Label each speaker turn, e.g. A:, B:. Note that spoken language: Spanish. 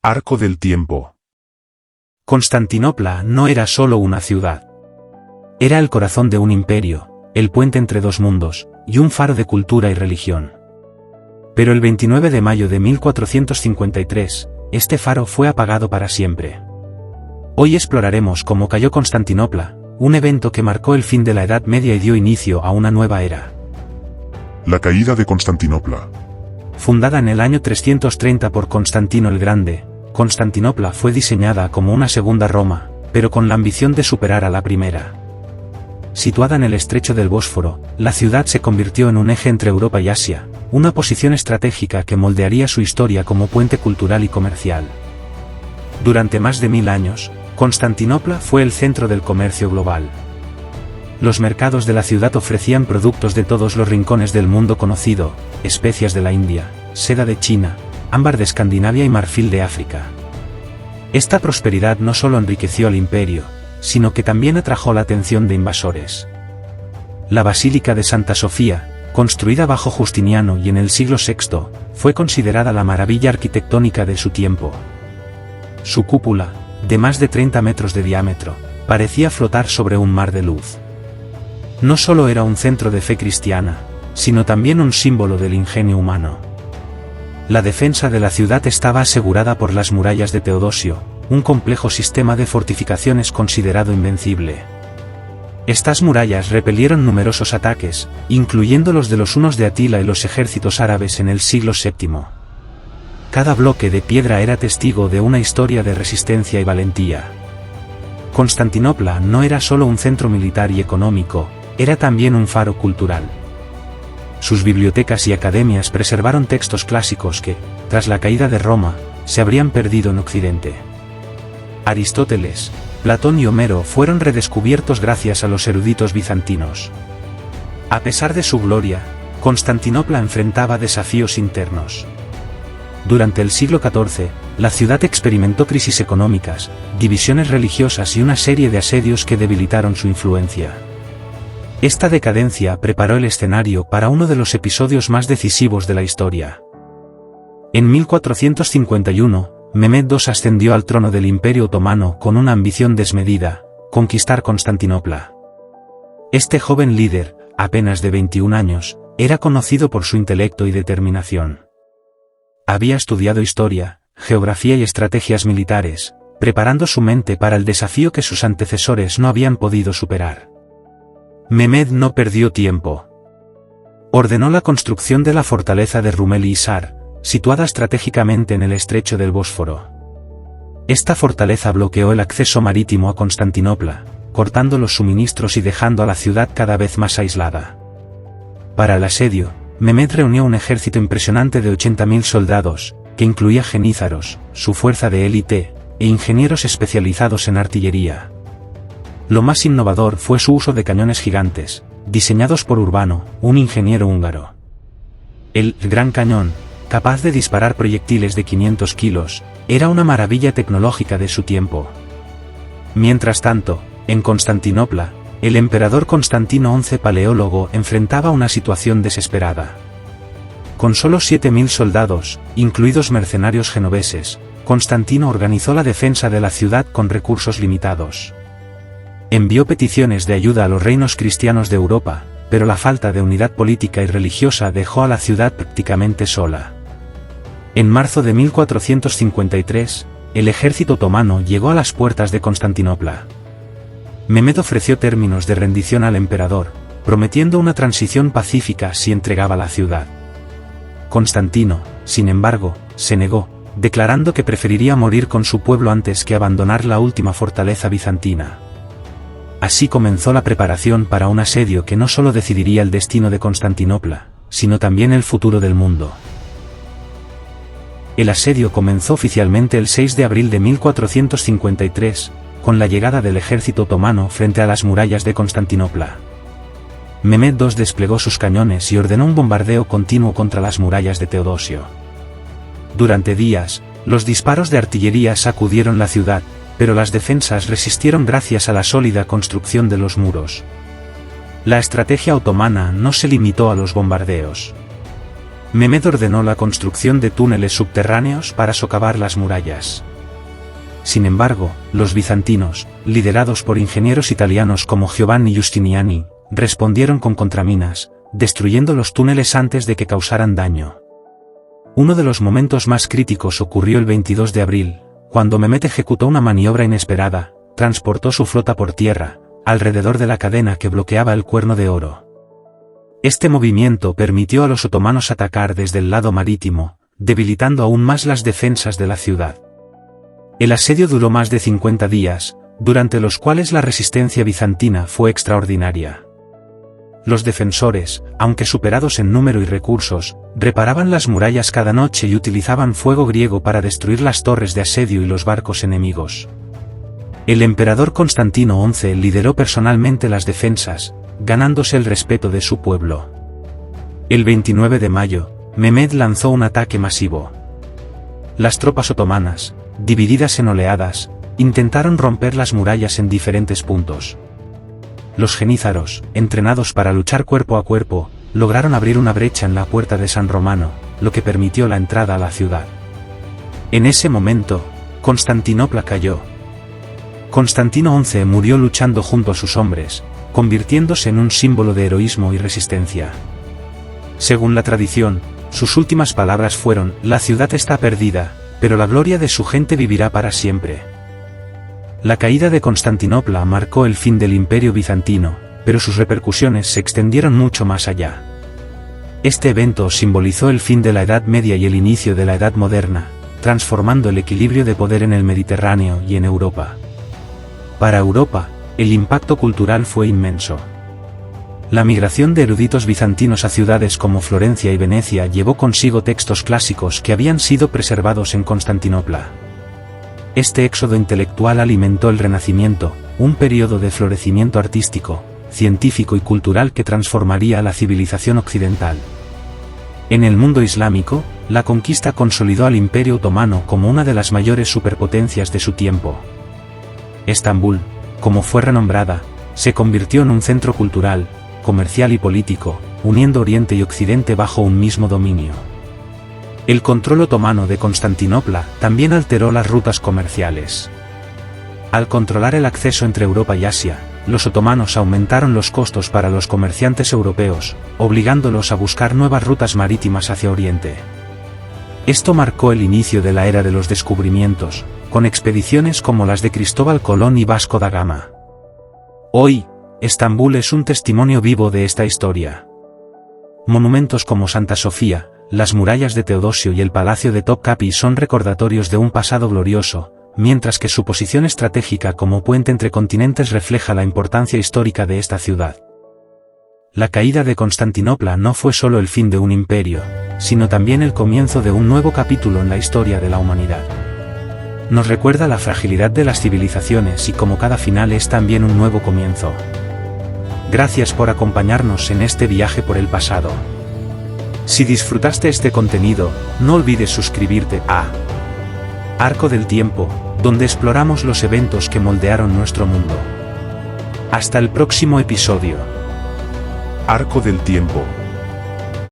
A: Arco del tiempo.
B: Constantinopla no era solo una ciudad. Era el corazón de un imperio, el puente entre dos mundos, y un faro de cultura y religión. Pero el 29 de mayo de 1453, este faro fue apagado para siempre. Hoy exploraremos cómo cayó Constantinopla, un evento que marcó el fin de la Edad Media y dio inicio a una nueva era.
A: La caída de Constantinopla.
B: Fundada en el año 330 por Constantino el Grande, Constantinopla fue diseñada como una segunda Roma, pero con la ambición de superar a la primera. Situada en el estrecho del Bósforo, la ciudad se convirtió en un eje entre Europa y Asia, una posición estratégica que moldearía su historia como puente cultural y comercial. Durante más de 1000 años, Constantinopla fue el centro del comercio global. Los mercados de la ciudad ofrecían productos de todos los rincones del mundo conocido, especias de la India, seda de China, ámbar de Escandinavia y marfil de África. Esta prosperidad no solo enriqueció al imperio, sino que también atrajo la atención de invasores. La Basílica de Santa Sofía, construida bajo Justiniano y en el siglo VI, fue considerada la maravilla arquitectónica de su tiempo. Su cúpula, de más de 30 metros de diámetro, parecía flotar sobre un mar de luz. No solo era un centro de fe cristiana, sino también un símbolo del ingenio humano. La defensa de la ciudad estaba asegurada por las murallas de Teodosio, un complejo sistema de fortificaciones considerado invencible. Estas murallas repelieron numerosos ataques, incluyendo los de los hunos de Atila y los ejércitos árabes en el siglo VII. Cada bloque de piedra era testigo de una historia de resistencia y valentía. Constantinopla no era solo un centro militar y económico, era también un faro cultural. Sus bibliotecas y academias preservaron textos clásicos que, tras la caída de Roma, se habrían perdido en Occidente. Aristóteles, Platón y Homero fueron redescubiertos gracias a los eruditos bizantinos. A pesar de su gloria, Constantinopla enfrentaba desafíos internos. Durante el siglo XIV, la ciudad experimentó crisis económicas, divisiones religiosas y una serie de asedios que debilitaron su influencia. Esta decadencia preparó el escenario para uno de los episodios más decisivos de la historia. En 1451, Mehmed II ascendió al trono del Imperio Otomano con una ambición desmedida: conquistar Constantinopla. Este joven líder, apenas de 21 años, era conocido por su intelecto y determinación. Había estudiado historia, geografía y estrategias militares, preparando su mente para el desafío que sus antecesores no habían podido superar. Mehmed no perdió tiempo. Ordenó la construcción de la fortaleza de Rumeli Hisar, situada estratégicamente en el estrecho del Bósforo. Esta fortaleza bloqueó el acceso marítimo a Constantinopla, cortando los suministros y dejando a la ciudad cada vez más aislada. Para el asedio, Mehmed reunió un ejército impresionante de 80.000 soldados, que incluía genízaros, su fuerza de élite, e ingenieros especializados en artillería. Lo más innovador fue su uso de cañones gigantes, diseñados por Urbano, un ingeniero húngaro. El Gran Cañón, capaz de disparar proyectiles de 500 kilos, era una maravilla tecnológica de su tiempo. Mientras tanto, en Constantinopla, el emperador Constantino XI Paleólogo enfrentaba una situación desesperada. Con solo 7.000 soldados, incluidos mercenarios genoveses, Constantino organizó la defensa de la ciudad con recursos limitados. Envió peticiones de ayuda a los reinos cristianos de Europa, pero la falta de unidad política y religiosa dejó a la ciudad prácticamente sola. En marzo de 1453, el ejército otomano llegó a las puertas de Constantinopla. Mehmed ofreció términos de rendición al emperador, prometiendo una transición pacífica si entregaba la ciudad. Constantino, sin embargo, se negó, declarando que preferiría morir con su pueblo antes que abandonar la última fortaleza bizantina. Así comenzó la preparación para un asedio que no solo decidiría el destino de Constantinopla, sino también el futuro del mundo. El asedio comenzó oficialmente el 6 de abril de 1453, con la llegada del ejército otomano frente a las murallas de Constantinopla. Mehmed II desplegó sus cañones y ordenó un bombardeo continuo contra las murallas de Teodosio. Durante días, los disparos de artillería sacudieron la ciudad, pero las defensas resistieron gracias a la sólida construcción de los muros. La estrategia otomana no se limitó a los bombardeos. Mehmed ordenó la construcción de túneles subterráneos para socavar las murallas. Sin embargo, los bizantinos, liderados por ingenieros italianos como Giovanni Giustiniani, respondieron con contraminas, destruyendo los túneles antes de que causaran daño. Uno de los momentos más críticos ocurrió el 22 de abril, cuando Mehmed ejecutó una maniobra inesperada, transportó su flota por tierra, alrededor de la cadena que bloqueaba el Cuerno de Oro. Este movimiento permitió a los otomanos atacar desde el lado marítimo, debilitando aún más las defensas de la ciudad. El asedio duró más de 50 días, durante los cuales la resistencia bizantina fue extraordinaria. Los defensores, aunque superados en número y recursos, reparaban las murallas cada noche y utilizaban fuego griego para destruir las torres de asedio y los barcos enemigos. El emperador Constantino XI lideró personalmente las defensas, ganándose el respeto de su pueblo. El 29 de mayo, Mehmed lanzó un ataque masivo. Las tropas otomanas, divididas en oleadas, intentaron romper las murallas en diferentes puntos. Los genízaros, entrenados para luchar cuerpo a cuerpo, lograron abrir una brecha en la puerta de San Romano, lo que permitió la entrada a la ciudad. En ese momento, Constantinopla cayó. Constantino XI murió luchando junto a sus hombres, convirtiéndose en un símbolo de heroísmo y resistencia. Según la tradición, sus últimas palabras fueron: "La ciudad está perdida, pero la gloria de su gente vivirá para siempre". La caída de Constantinopla marcó el fin del Imperio bizantino, pero sus repercusiones se extendieron mucho más allá. Este evento simbolizó el fin de la Edad Media y el inicio de la Edad Moderna, transformando el equilibrio de poder en el Mediterráneo y en Europa. Para Europa, el impacto cultural fue inmenso. La migración de eruditos bizantinos a ciudades como Florencia y Venecia llevó consigo textos clásicos que habían sido preservados en Constantinopla. Este éxodo intelectual alimentó el Renacimiento, un periodo de florecimiento artístico, científico y cultural que transformaría a la civilización occidental. En el mundo islámico, la conquista consolidó al Imperio Otomano como una de las mayores superpotencias de su tiempo. Estambul, como fue renombrada, se convirtió en un centro cultural, comercial y político, uniendo Oriente y Occidente bajo un mismo dominio. El control otomano de Constantinopla también alteró las rutas comerciales. Al controlar el acceso entre Europa y Asia, los otomanos aumentaron los costos para los comerciantes europeos, obligándolos a buscar nuevas rutas marítimas hacia Oriente. Esto marcó el inicio de la era de los descubrimientos, con expediciones como las de Cristóbal Colón y Vasco da Gama. Hoy, Estambul es un testimonio vivo de esta historia. Monumentos como Santa Sofía, las murallas de Teodosio y el palacio de Topkapi son recordatorios de un pasado glorioso, mientras que su posición estratégica como puente entre continentes refleja la importancia histórica de esta ciudad. La caída de Constantinopla no fue solo el fin de un imperio, sino también el comienzo de un nuevo capítulo en la historia de la humanidad. Nos recuerda la fragilidad de las civilizaciones y cómo cada final es también un nuevo comienzo. Gracias por acompañarnos en este viaje por el pasado. Si disfrutaste este contenido, no olvides suscribirte a Arco del Tiempo, donde exploramos los eventos que moldearon nuestro mundo. Hasta el próximo episodio.
A: Arco del Tiempo.